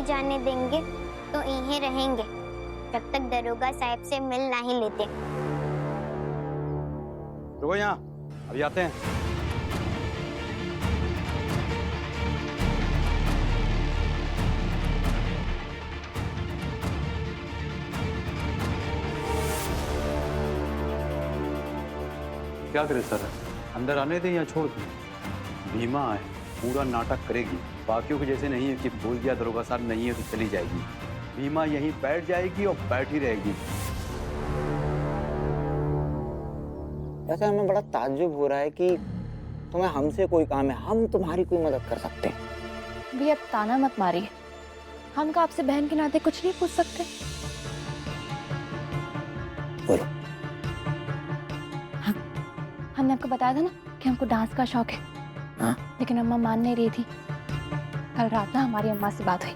जाने देंगे तो यहीं रहेंगे जब तक दरोगा साहब से मिल नहीं लेते। रुको यहाँ, अभी आते हैं। क्या करे सर, अंदर आने दें या छोड़ दें? भीमा है, पूरा नाटक करेगी। बाकियों के जैसे नहीं है कि बोल दिया दरोगा साहब नहीं है तो चली जाएगी। भीमा यहीं बैठ जाएगी और बैठी रहेगी। वैसे हमें बड़ा ताज्जुब हो रहा है कि तुम्हें हमसे कोई काम है, हम तुम्हारी कोई मदद कर सकते हैं। भी अब ताना मत मारिए, हम का आपसे बहन के नाते कुछ नहीं पूछ सकते? बोलो। हाँ, हमने आपको बताया था ना कि हमको डांस का शौक है। हाँ? लेकिन अम्मा मान नहीं रही थी। कल रात ना हमारी अम्मा से बात हुई,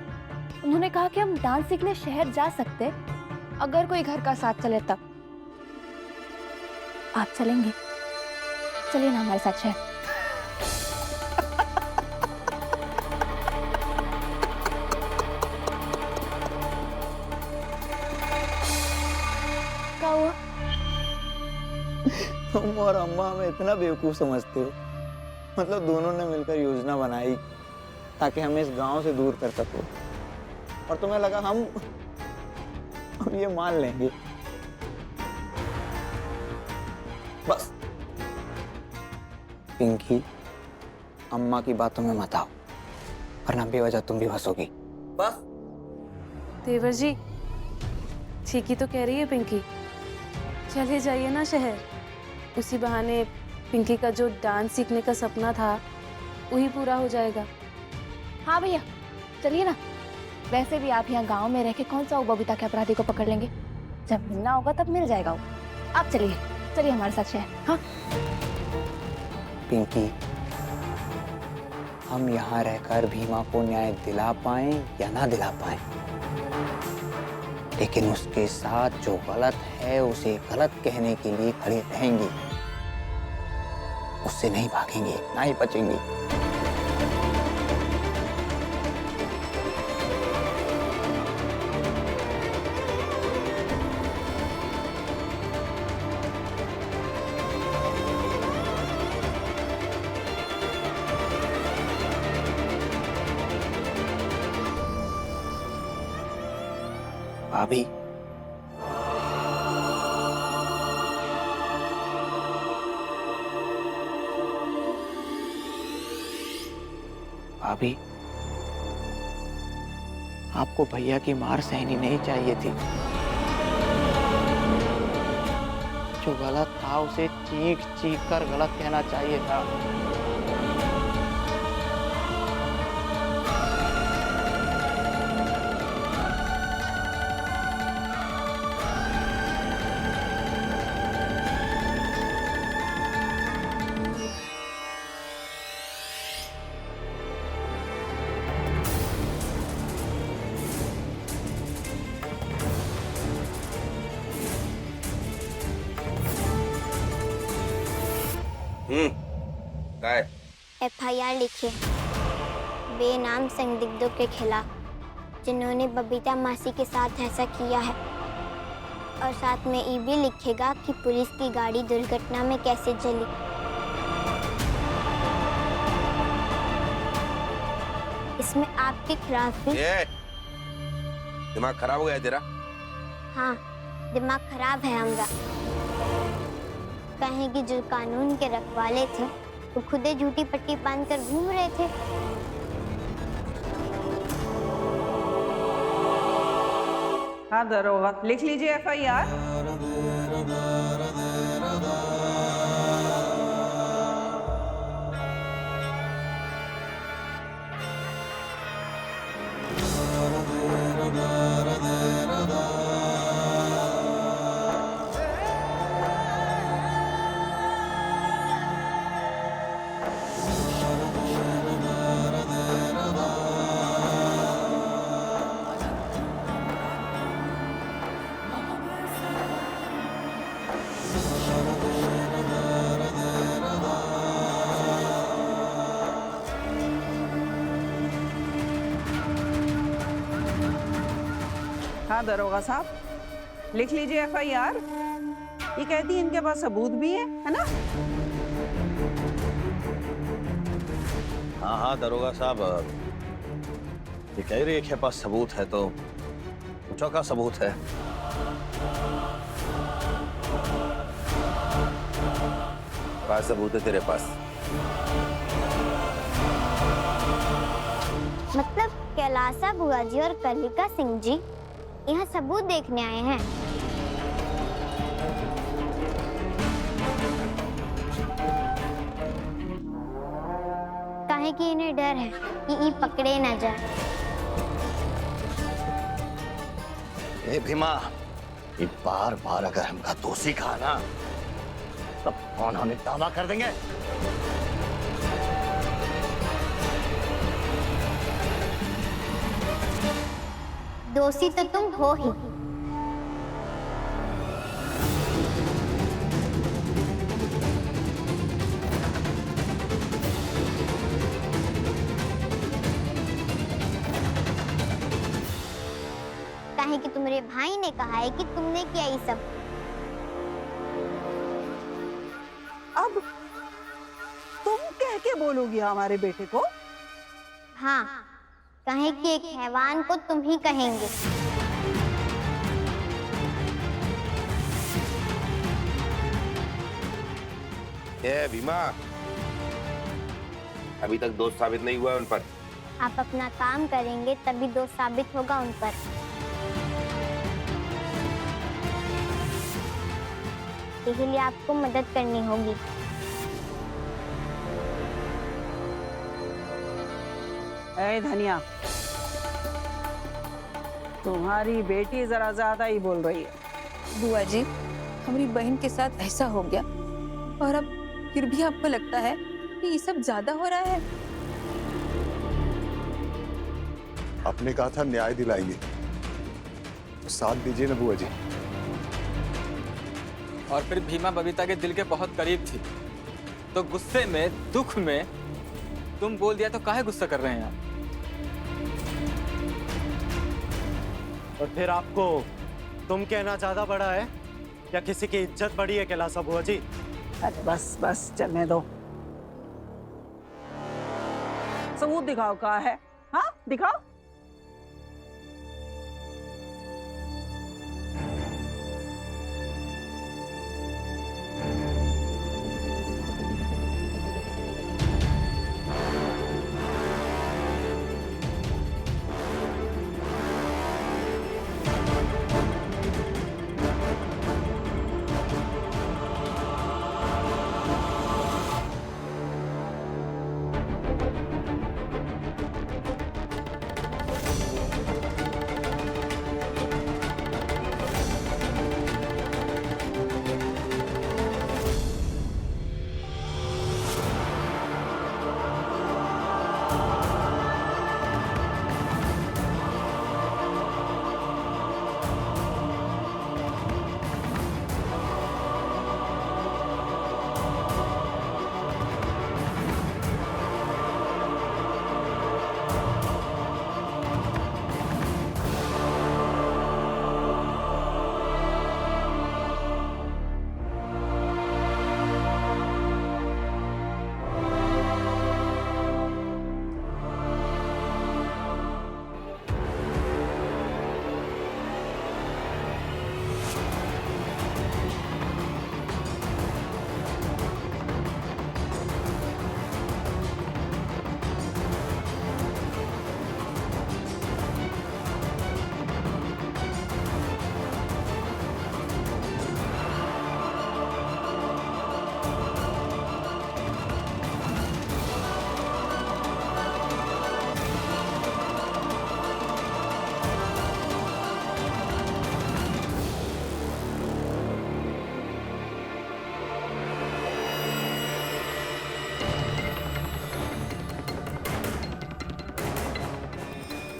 उन्होंने कहा कि हम डांस सीखने शहर जा सकते अगर कोई घर का साथ चले तब। आप चलेंगे? चलिए ना हमारे साथ शहर। क्या हुआ? तुम और अम्मा हमें इतना बेवकूफ समझते हो। मतलब दोनों ने मिलकर योजना बनाई ताकि हमें इस गांव से दूर कर सको, और तुम्हें लगा हम ये मान लेंगे। बस पिंकी, अम्मा की बातों में मत आओ वरना बेवजह तुम भी फंसोगी। बस। देवर जी, ठीक ही तो कह रही है पिंकी, चले जाइए ना शहर। उसी बहाने पिंकी का जो डांस सीखने का सपना था वही पूरा हो जाएगा। हाँ भैया चलिए ना। वैसे भी आप यहाँ गांव में रह के कौन सा बबीता के अपराधी को पकड़ लेंगे? जब मिलना होगा तब मिल जाएगा वो। आप चलिए, चलिए हमारे साथ शहर। हाँ पिंकी, हम यहाँ रहकर भीमा को न्याय दिला पाएं या ना दिला पाएं, लेकिन उसके साथ जो गलत है उसे गलत कहने के लिए खड़े रहेंगे। उससे नहीं भागेंगे, ना ही बचेंगे। भाभी, भाभी, आपको भैया की मार सहनी नहीं चाहिए थी। जो गलत था उसे चीख चीख कर गलत कहना चाहिए था। काय? FIR लिखिए बेनाम संदिग्धों के खिलाफ जिन्होंने बबीता मासी के साथ ऐसा किया है, और साथ में ये भी लिखेगा कि पुलिस की गाड़ी दुर्घटना में कैसे जली। इसमें आपके खिलाफ भी। दिमाग खराब हो गया तेरा? हाँ, दिमाग खराब है हमरा। कहें कि जो कानून के रखवाले थे वो खुद ही झूठी पट्टी बांधकर घूम रहे थे। हाँ दरोगा, लिख लीजिए FIR। हाँ दरोगा साहब, लिख लीजिए FIR। ये कहती है इनके पास सबूत भी है ना? हाँ हाँ दरोगा साहब, ये कह रही है कि पास सबूत है, तो पूछो का सबूत है। क्या सबूत है तेरे पास? मतलब कैलासा बुआ जी और कलिका सिंह जी यहाँ सबूत देखने आए हैं। काहे कि इन्हें डर है कि ई पकड़े ना जाए। ए भीमा, ये बार बार अगर हमका दोषी कहा ना, तब कौन हमें दावा कर देंगे। दोषी तो तुम हो ही। काहे कि तुम्हारे भाई ने कहा है कि तुमने किया ये सब। अब तुम कह के बोलोगी हमारे बेटे को? हाँ, काहे कि एक हैवान को तुम ही कहेंगे। ए भीमा, अभी तक दोष साबित नहीं हुआ है उन पर। आप अपना काम करेंगे तभी दोष साबित होगा उन पर। इसलिए आपको मदद करनी होगी। ए धनिया, तुम्हारी बेटी जरा ज्यादा ही बोल रही है। बुआ जी, हमारी बहन के साथ ऐसा हो गया और अब फिर भी आपको लगता है कि ये सब ज्यादा हो रहा है? आपने कहा था न्याय दिलाएंगे, तो साथ दीजिए ना बुआ जी। और फिर भीमा बबीता के दिल के बहुत करीब थी, तो गुस्से में, दुख में तुम बोल दिया, तो काहे गुस्सा कर रहे हैं आप? और फिर आपको तुम कहना ज्यादा बड़ा है या किसी की इज्जत बड़ी है कैलासा बुआ जी? अरे बस बस, चलने दो। सबूत दिखाओ, कहाँ है? हाँ दिखाओ।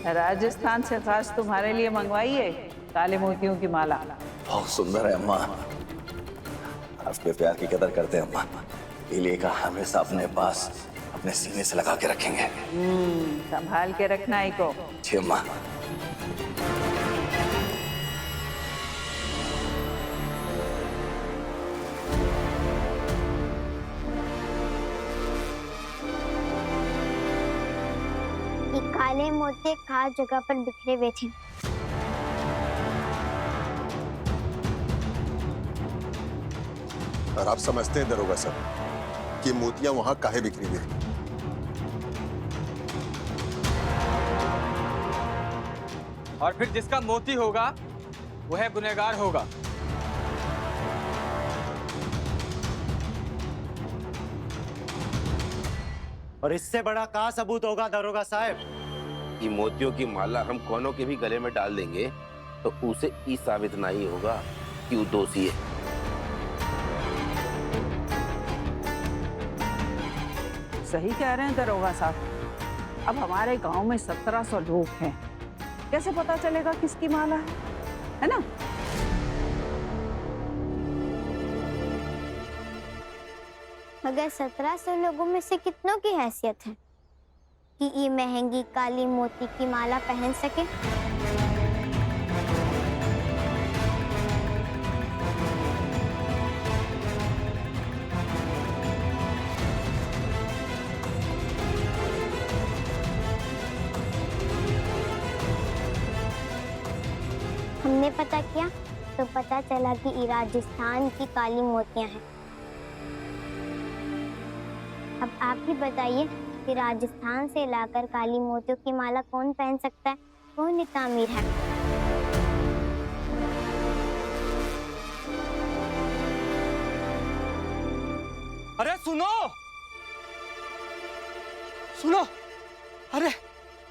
राजस्थान से खास तुम्हारे लिए मंगवाई है काले मोतियों की माला। बहुत सुंदर है अम्मा, आपके प्यार की कदर करते हैं अम्मा। ये लेकर हमेशा अपने पास अपने सीने से लगा के रखेंगे। संभाल के रखना ही को। जी अम्मा। काले मोती एक खास जगह पर बिखरे हुए थे। और आप समझते हैं दरोगा साहब कि मोतियां वहां काहे बिखरी हुई हैं? और फिर जिसका मोती होगा वह गुनहगार होगा। और इससे बड़ा क्या सबूत होगा दरोगा साहब? कि मोतियों की माला हम कौनों के भी गले में डाल देंगे तो उसे ई साबित नहीं होगा कि वो दोषी है। सही कह रहे हैं दरोगा साहब। अब हमारे गांव में 1700 लोग हैं, कैसे पता चलेगा किसकी माला है ना? मगर 1700 लोगों में से कितनों की हैसियत है कि ये महंगी काली मोती की माला पहन सके? हमने पता किया तो पता चला कि ये राजस्थान की काली मोतियां हैं। अब आप ही बताइए कि राजस्थान से लाकर काली मोतियों की माला कौन पहन सकता है? कौन इतना अमीर है? अरे सुनो सुनो, अरे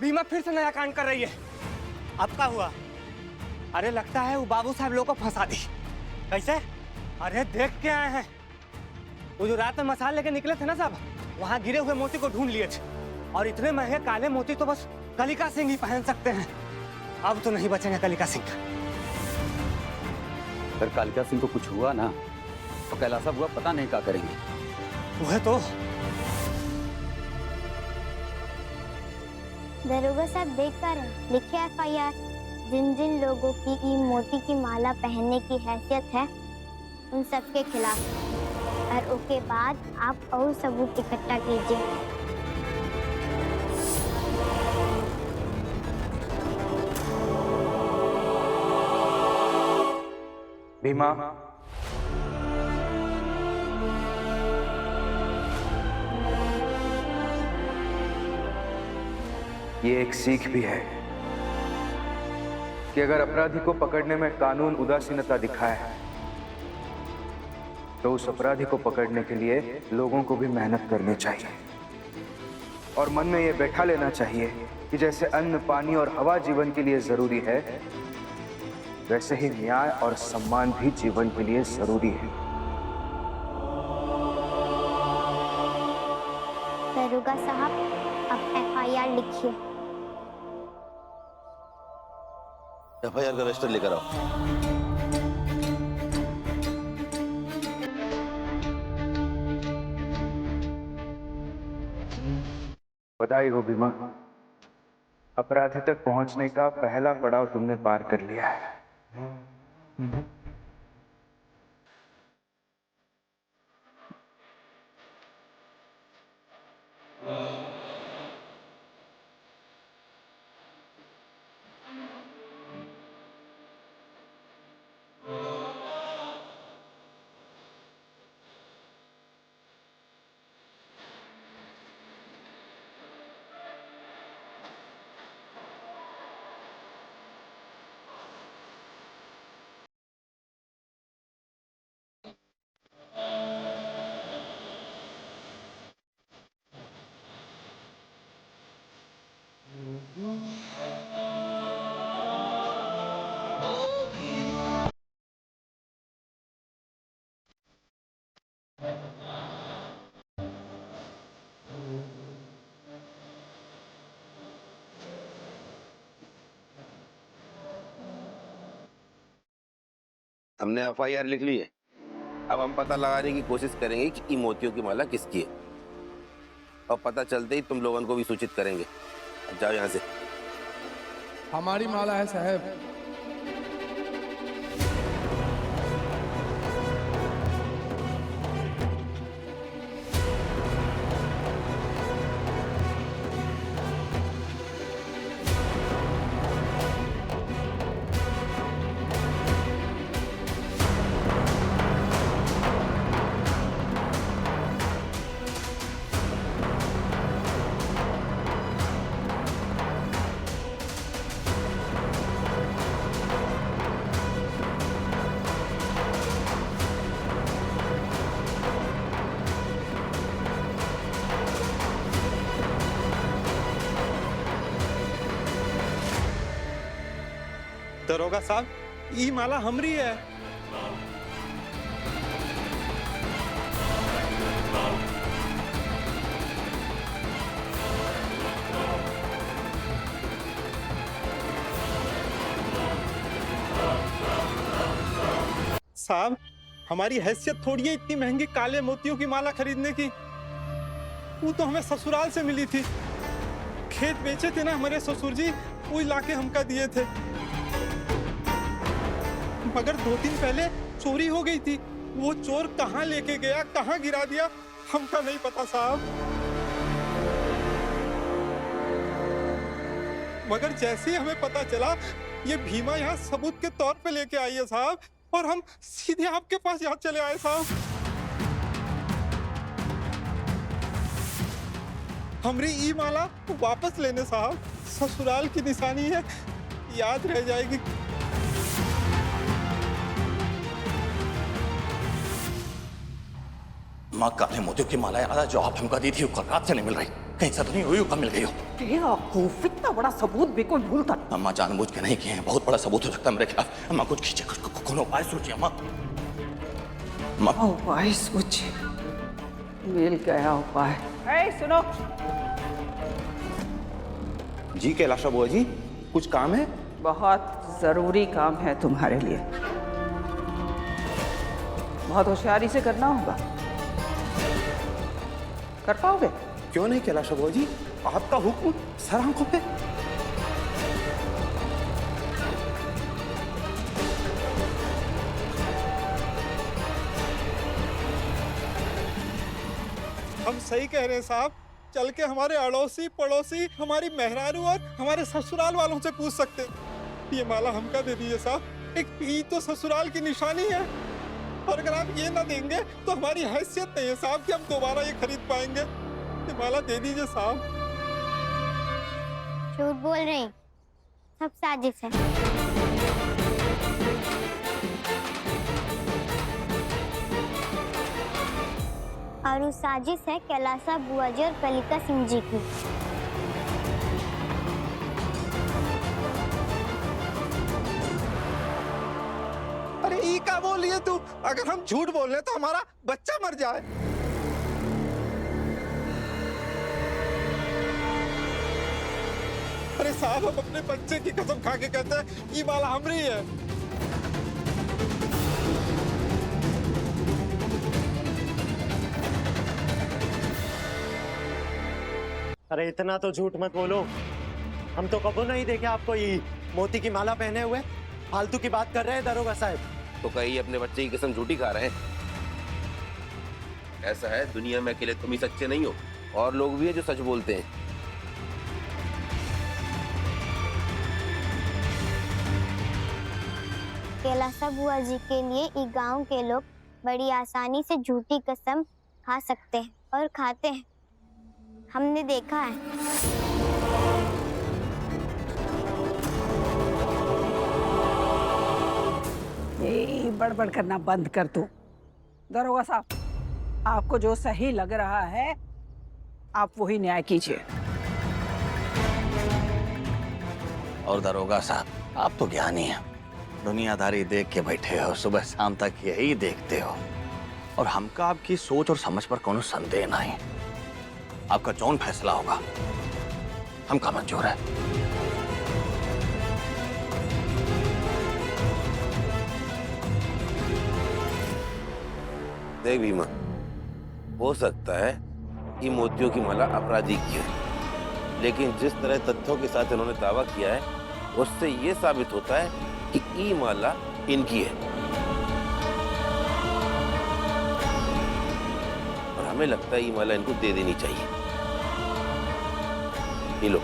बीमा फिर से नया कांड कर रही है। अब क्या हुआ? अरे लगता है वो बाबू साहब लोगों को फंसा दी। कैसे? अरे देख के आए हैं, वो जो रात में मसाल लेके निकले थे ना साहब, वहाँ गिरे हुए मोती को ढूंढ लिए थे। और इतने महंगे काले मोती तो बस कलिका सिंह ही पहन सकते हैं। अब तो नहीं बचेंगे कलिका सिंह। अगर कालिका सिंह को कुछ हुआ ना तो कैलासा बुआ पता नहीं क्या करेंगे। वह तो दरोगा साहब देख कर लिखे FIR, जिन जिन लोगों की ई मोती की माला पहनने की हैसियत है उन सबके खिलाफ। और उसके बाद आप और सबूत इकट्ठा कीजिए। बीमा, ये एक सीख भी है कि अगर अपराधी को पकड़ने में कानून उदासीनता दिखाए तो उस अपराधी को पकड़ने के लिए लोगों को भी मेहनत करनी चाहिए और मन में ये बैठा लेना चाहिए कि जैसे अन्न, पानी और हवा जीवन के लिए जरूरी है, वैसे ही न्याय और सम्मान भी जीवन के लिए जरूरी है। दरोगा साहब अब FIR लिखिए। FIR का रजिस्टर लेकर आओ। बधाई हो बीमा, अपराधी तक पहुंचने का पहला पड़ाव तुमने पार कर लिया है। हमने FIR लिख ली है। अब हम पता लगाने की कोशिश करेंगे कि ई मोतियों की माला किसकी है, और पता चलते ही तुम लोगों को भी सूचित करेंगे। अब जाओ यहाँ से। हमारी माला है साहब। दरोगा साहब, ई माला हमरी है। साहब, हमारी हैसियत थोड़ी है इतनी महंगी काले मोतियों की माला खरीदने की। वो तो हमें ससुराल से मिली थी। खेत बेचे थे ना हमारे ससुर जी, वो लाके हमका दिए थे। मगर 2 दिन पहले चोरी हो गई थी। वो चोर कहाँ लेके गया, कहाँ गिरा दिया, हमका नहीं पता साहब। मगर जैसे ही हमें पता चला ये भीमा यहाँ सबूत के तौर पे लेके आई है साहब, और हम सीधे आपके पास यहाँ चले आए साहब। हमारी ई माला वापस लेने साहब, ससुराल की निशानी है, याद रह जाएगी। माँ, काले मोतियों की माला याद है जो आप हमको दी थी, वो कल रात से नहीं मिल रही। कहीं से तो नहीं हुई, कब मिल गई हो? बेवकूफ, इतना बड़ा सबूत भी कोई भूलता। अम्मा जानबूझ के नहीं किए हैं, बहुत बड़ा सबूत हो सकता है मेरे खिलाफ। अम्मा कुछ कीजिए, कौन उपाय सोचिए अम्मा। उपाय सोचिए, मिल गया उपाय। सुनो जी कैलाशा बुआ जी, कुछ काम है? बहुत जरूरी काम है तुम्हारे लिए, बहुत होशियारी से करना होगा। कर पाओगे? क्यों नहीं कैलाशा बुआ जी, आपका हुक्म सर आंखों पे। हम सही कह रहे हैं साहब, चल के हमारे अड़ोसी पड़ोसी, हमारी मेहरारू और हमारे ससुराल वालों से पूछ सकते हैं। ये माला हमका दे दीजिए साहब, एक ये तो ससुराल की निशानी है, और अगर आप ये ना देंगे तो हमारी हैसियत नहीं है साहब कि हम दोबारा ये खरीद पाएंगे। ये माला दे दीजिए साहब। झूठ बोल रहे हैं, सब साजिश है। और वो साजिश है कैलाशा बुआ जी और कलिका सिंह जी की। अरे ई का बोल लिए तू, अगर हम झूठ बोल रहे तो हमारा बच्चा मर जाए। अरे साहब, हम अपने बच्चे की कसम खा के कहते हैं ये माला हमरी है। अरे इतना तो झूठ मत बोलो, हम तो कबो नहीं देखे आपको ये मोती की माला पहने हुए। फालतू की बात कर रहे हैं दरोगा साहब। तो कहीं अपने बच्चे की कसम झूठी खा रहे हैं? ऐसा है, दुनिया में अकेले तुम ही सच्चे नहीं हो, और लोग भी हैं जो सच बोलते हैं। कैलाशा बुआ जी के लिए ई गांव के लोग बड़ी आसानी से झूठी कसम खा सकते हैं और खाते हैं, हमने देखा है। ये बड़बड़ करना बंद कर दो। दरोगा साहब, आपको जो सही लग रहा है आप वही न्याय कीजिए। और दरोगा साहब, आप तो ज्ञानी हैं, दुनियादारी देख के बैठे हो, सुबह शाम तक यही देखते हो, और हमका आपकी सोच और समझ पर कोनो संदेह नहीं। आपका जौन फैसला होगा हमका मंजूर है। देख भीमा, हो सकता है ये मोतियों की माला अपराधी की है, लेकिन जिस तरह तथ्यों के साथ इन्होंने दावा किया है उससे ये साबित होता है कि ये माला इनकी है, और हमें लगता है ये माला इनको दे देनी चाहिए। ये लो।